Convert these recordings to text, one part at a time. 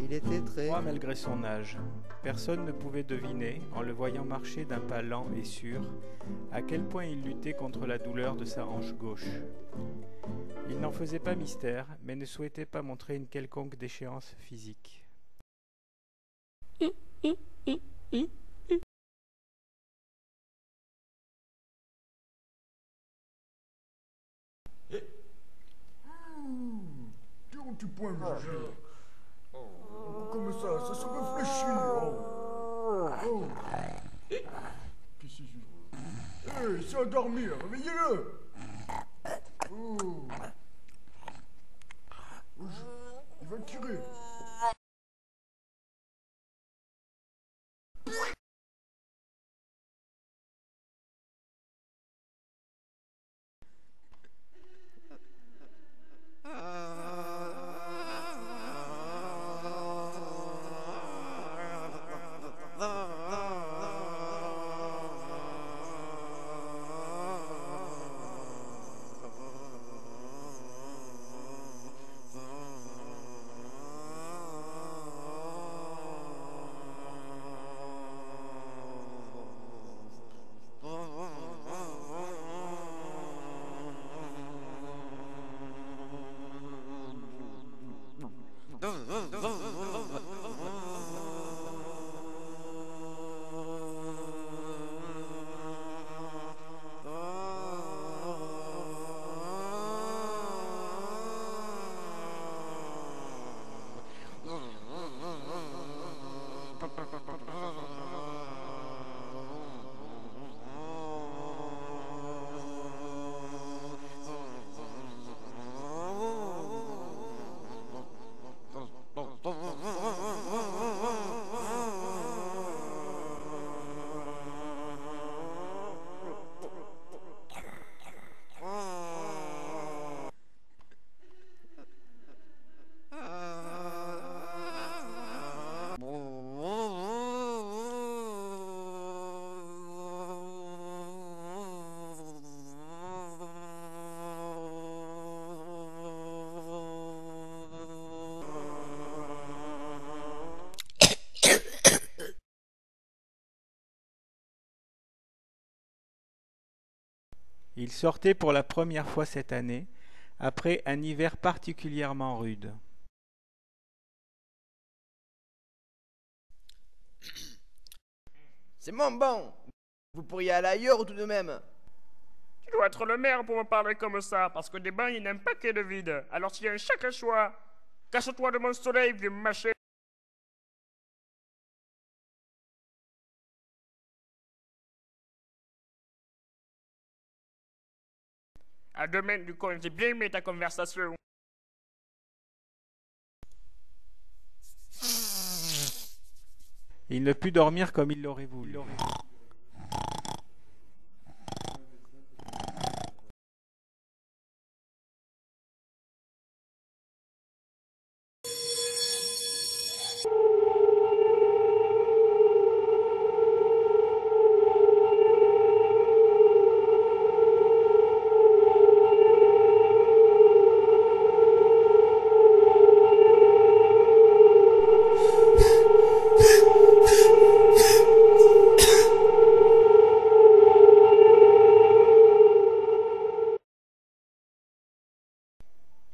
Il était très... Malgré son âge, personne ne pouvait deviner, en le voyant marcher d'un pas lent et sûr, à quel point il luttait contre la douleur de sa hanche gauche. Il n'en faisait pas mystère, mais ne souhaitait pas montrer une quelconque déchéance physique. Tiens, tu point légère. Comme ça se réfléchit. Oh. Qu'est-ce que c'est? Hé, c'est à dormir, réveillez-le. Oh. Il va tirer. Il sortait pour la première fois cette année, après un hiver particulièrement rude. C'est bon. Vous pourriez aller ailleurs tout de même. Tu dois être le maire pour me parler comme ça, parce que des bains, il n'aime pas qu'il y ait de vide. Alors s'il y a un chaque choix, cache-toi de mon soleil, vieux mâché. À demain, du coup, j'ai bien aimé ta conversation. Il ne put dormir comme il l'aurait voulu.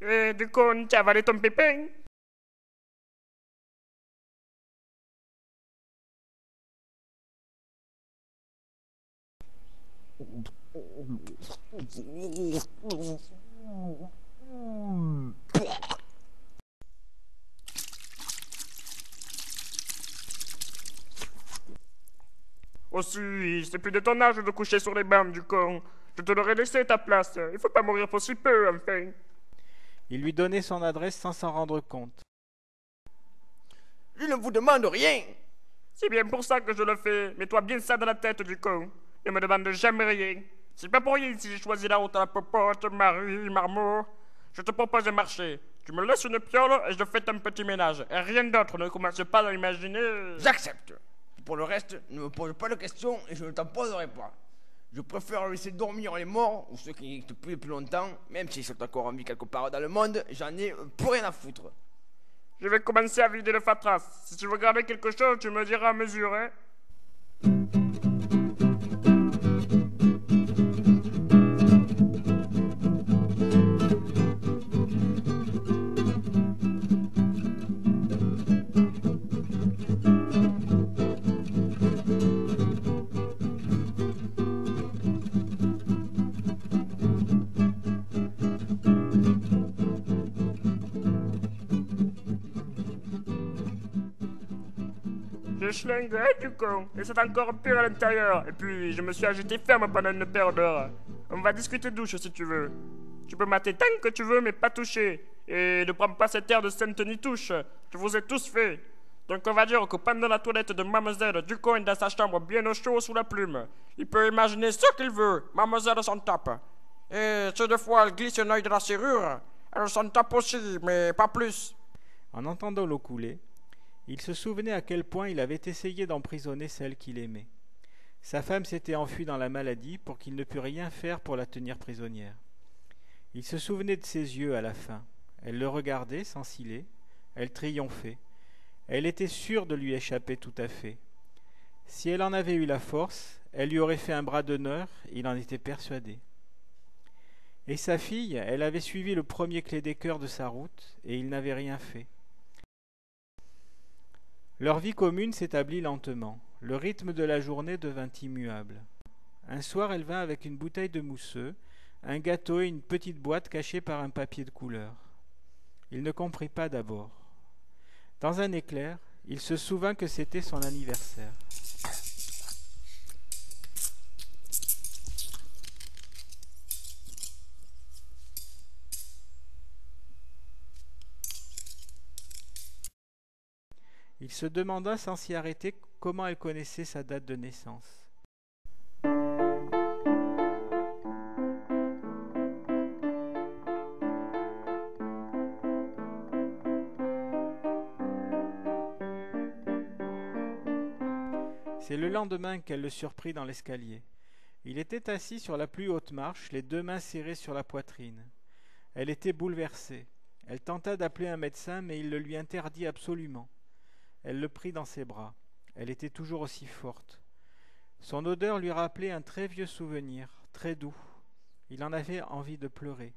Et du coup, tu as avalé ton pépin? Aussi, c'est plus de ton âge de coucher sur les bancs du con. Je te l'aurais laissé ta place. Il faut pas mourir pour si peu, enfin. Il lui donnait son adresse sans s'en rendre compte. Je ne vous demande rien. C'est bien pour ça que je le fais. Mets-toi bien ça dans la tête du con. Ne me demande jamais rien. C'est pas pour rien si j'ai choisi la route à la popote, Marie, Marmot. Je te propose un marché. Tu me laisses une piole et je fais un petit ménage. Et rien d'autre, ne commence pas à imaginer. J'accepte. Pour le reste, ne me pose pas de questions et je ne t'en poserai pas. Je préfère laisser dormir les morts ou ceux qui n'existent plus depuis longtemps, même s'ils sont encore en vie quelque part dans le monde, j'en ai plus rien à foutre. Je vais commencer à vider le fatras. Si tu veux garder quelque chose, tu me diras à mesure, hein. Je schlingue, hein, du con. Et c'est encore pire à l'intérieur. Et puis, je me suis agité ferme pendant une paire d'heures. On va discuter douche si tu veux. Tu peux mater tant que tu veux, mais pas toucher. Et ne prends pas cet air de Sainte-Nitouche. Je vous ai tous fait. Donc on va dire que pendant la toilette de Mademoiselle Ducon est dans sa chambre bien au chaud sous la plume. Il peut imaginer ce qu'il veut. Mademoiselle s'en tape. Et si des fois elle glisse un œil de la serrure, elle s'en tape aussi, mais pas plus. En entendant l'eau couler, il se souvenait à quel point il avait essayé d'emprisonner celle qu'il aimait. Sa femme s'était enfuie dans la maladie pour qu'il ne pût rien faire pour la tenir prisonnière. Il se souvenait de ses yeux à la fin. Elle le regardait sans ciller. Elle triomphait. Elle était sûre de lui échapper tout à fait. Si elle en avait eu la force, elle lui aurait fait un bras d'honneur, il en était persuadé. Et sa fille, elle avait suivi le premier clé des cœurs de sa route, et il n'avait rien fait. Leur vie commune s'établit lentement. Le rythme de la journée devint immuable. Un soir, elle vint avec une bouteille de mousseux, un gâteau et une petite boîte cachée par un papier de couleur. Il ne comprit pas d'abord. Dans un éclair, il se souvint que c'était son anniversaire. Il se demanda sans s'y arrêter comment elle connaissait sa date de naissance. C'est le lendemain qu'elle le surprit dans l'escalier. Il était assis sur la plus haute marche, les deux mains serrées sur la poitrine. Elle était bouleversée. Elle tenta d'appeler un médecin, mais il le lui interdit absolument. Elle le prit dans ses bras. Elle était toujours aussi forte. Son odeur lui rappelait un très vieux souvenir, très doux. Il en avait envie de pleurer.